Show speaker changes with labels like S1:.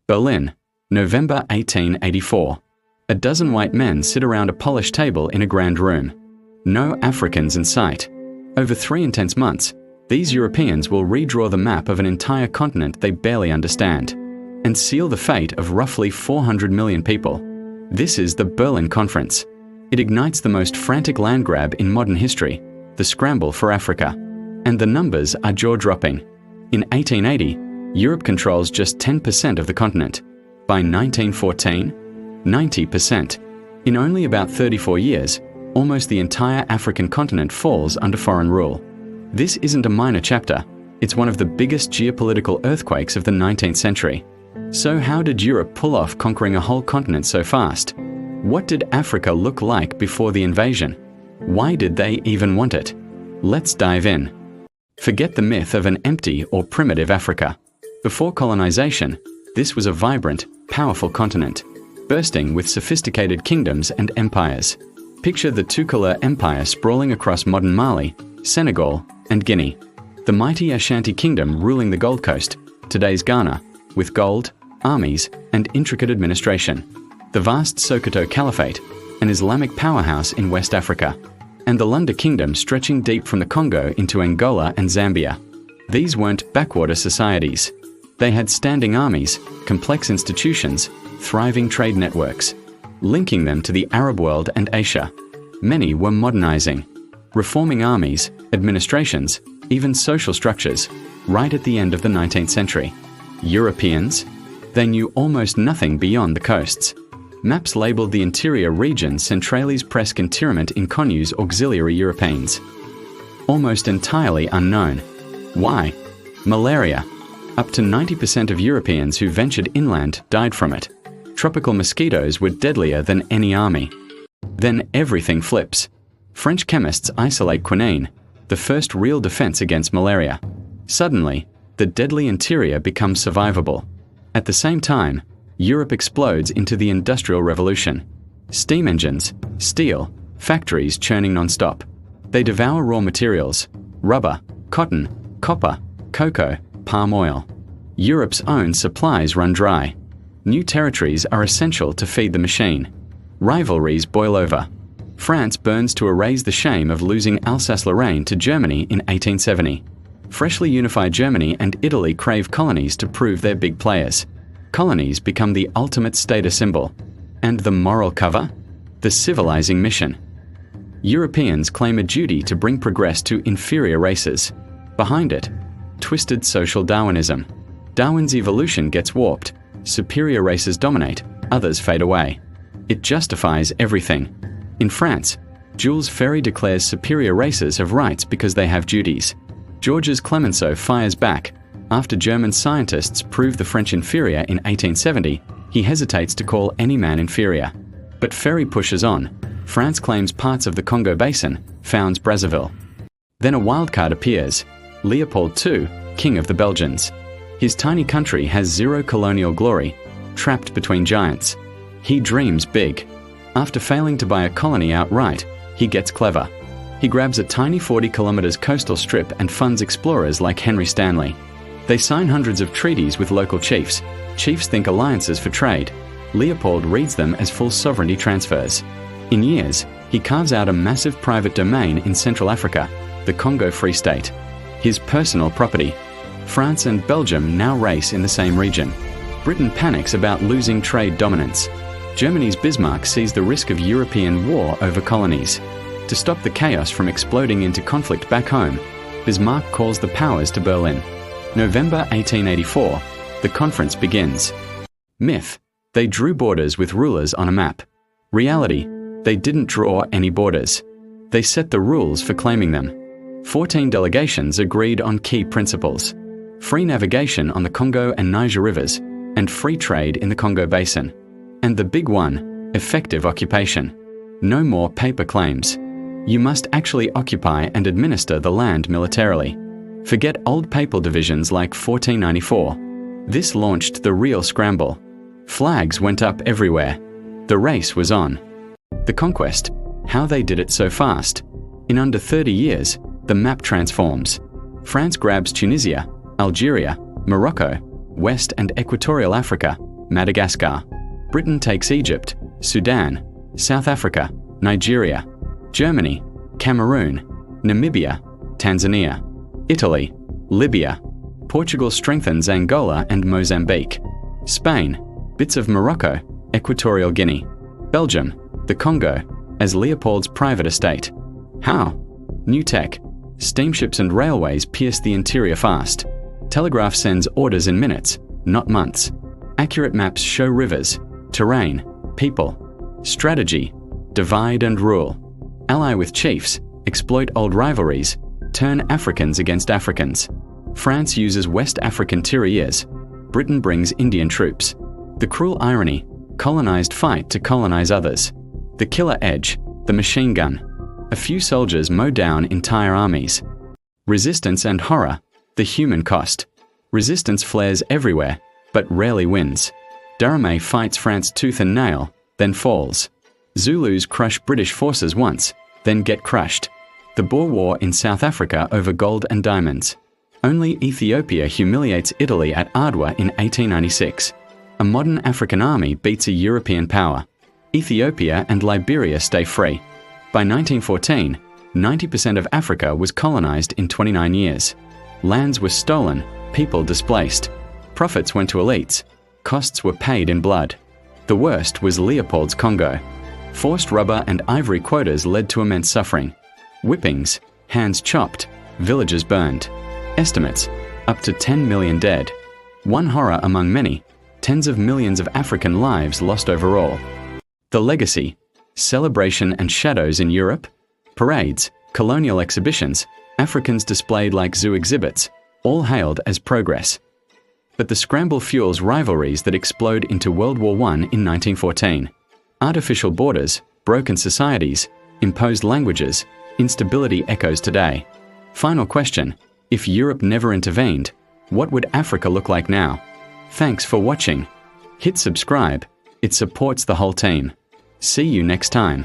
S1: Berlin, November 1884. A dozen white men sit around a polished table in a grand room. No Africans in sight. Over 3 intense months, these Europeans will redraw the map of an entire continent they barely understand, and seal the fate of roughly 400 million people. This is the Berlin Conference. It ignites the most frantic land grab in modern history, the scramble for Africa. And the numbers are jaw-dropping. In 1880, Europe controls just 10% of the continent. By 1914, 90%. In only about 34 years, almost the entire African continent falls under foreign rule. This isn't a minor chapter, it's one of the biggest geopolitical earthquakes of the 19th century. So how did Europe pull off conquering a whole continent so fast? What did Africa look like before the invasion? Why did they even want it? Let's dive in. Forget the myth of an empty or primitive Africa. Before colonization, this was a vibrant, powerful continent, bursting with sophisticated kingdoms and empires. Picture the Tukulur Empire sprawling across modern Mali, Senegal, and Guinea. The mighty Ashanti kingdom ruling the Gold Coast, today's Ghana, with gold, armies, and intricate administration. The vast Sokoto Caliphate, an Islamic powerhouse in West Africa. And the Lunda kingdom stretching deep from the Congo into Angola and Zambia. These weren't backwater societies. They had standing armies, complex institutions, thriving trade networks, linking them to the Arab world and Asia. Many were modernizing, reforming armies, administrations, even social structures, right at the end of the 19th century. Europeans? They knew almost nothing beyond the coasts. Maps labeled the interior region Centrales presque interiorment inconnus auxiliary Europeans. Almost entirely unknown. Why? Malaria. Up to 90% of Europeans who ventured inland died from it. Tropical mosquitoes were deadlier than any army. Then everything flips. French chemists isolate quinine, the first real defense against malaria. Suddenly, the deadly interior becomes survivable. At the same time, Europe explodes into the Industrial Revolution. Steam engines, steel, factories churning non-stop. They devour raw materials, rubber, cotton, copper, cocoa, palm oil. Europe's own supplies run dry. New territories are essential to feed the machine. Rivalries boil over. France burns to erase the shame of losing Alsace-Lorraine to Germany in 1870. Freshly unified Germany and Italy crave colonies to prove they're big players. Colonies become the ultimate status symbol. And the moral cover? The civilizing mission. Europeans claim a duty to bring progress to inferior races. Behind it, twisted social Darwinism. Darwin's evolution gets warped. Superior races dominate, others fade away. It justifies everything. In France, Jules Ferry declares superior races have rights because they have duties. Georges Clemenceau fires back. After German scientists prove the French inferior in 1870, he hesitates to call any man inferior. But Ferry pushes on. France claims parts of the Congo basin, founds Brazzaville. Then a wildcard appears. Leopold II, King of the Belgians. His tiny country has zero colonial glory, trapped between giants. He dreams big. After failing to buy a colony outright, he gets clever. He grabs a tiny 40 kilometers coastal strip and funds explorers like Henry Stanley. They sign hundreds of treaties with local chiefs. Chiefs think alliances for trade. Leopold reads them as full sovereignty transfers. In years, he carves out a massive private domain in Central Africa, the Congo Free State. His personal property. France and Belgium now race in the same region. Britain panics about losing trade dominance. Germany's Bismarck sees the risk of European war over colonies. To stop the chaos from exploding into conflict back home, Bismarck calls the powers to Berlin. November 1884, the conference begins. Myth, they drew borders with rulers on a map. Reality, they didn't draw any borders. They set the rules for claiming them. 14 delegations agreed on key principles. Free navigation on the Congo and Niger rivers, and free trade in the Congo basin. And the big one, effective occupation. No more paper claims. You must actually occupy and administer the land militarily. Forget old papal divisions like 1494. This launched the real scramble. Flags went up everywhere. The race was on. The conquest, how they did it so fast. In under 30 years, the map transforms. France grabs Tunisia, Algeria, Morocco, West and Equatorial Africa, Madagascar. Britain takes Egypt, Sudan, South Africa, Nigeria. Germany, Cameroon, Namibia, Tanzania. Italy, Libya. Portugal strengthens Angola and Mozambique. Spain, bits of Morocco, Equatorial Guinea. Belgium, the Congo, as Leopold's private estate. How? New tech. Steamships and railways pierce the interior fast. Telegraph sends orders in minutes, not months. Accurate maps show rivers, terrain, people. Strategy. Divide and rule. Ally with chiefs, exploit old rivalries, turn Africans against Africans. France uses West African tirailleurs. Britain brings Indian troops. The cruel irony, colonized fight to colonize others. The killer edge, the machine gun. A few soldiers mow down entire armies. Resistance and horror, the human cost. Resistance flares everywhere, but rarely wins. Daramé fights France tooth and nail, then falls. Zulus crush British forces once, then get crushed. The Boer War in South Africa over gold and diamonds. Only Ethiopia humiliates Italy at Adwa in 1896. A modern African army beats a European power. Ethiopia and Liberia stay free. By 1914, 90% of Africa was colonized in 29 years. Lands were stolen, people displaced. Profits went to elites. Costs were paid in blood. The worst was Leopold's Congo. Forced rubber and ivory quotas led to immense suffering. Whippings, hands chopped, villages burned. Estimates, up to 10 million dead. One horror among many, tens of millions of African lives lost overall. The legacy, celebration and shadows in Europe, parades, colonial exhibitions, Africans displayed like zoo exhibits, all hailed as progress. But the scramble fuels rivalries that explode into World War I in 1914. Artificial borders, broken societies, imposed languages, instability echoes today. Final question, if Europe never intervened, what would Africa look like now? Thanks for watching. Hit subscribe, it supports the whole team. See you next time.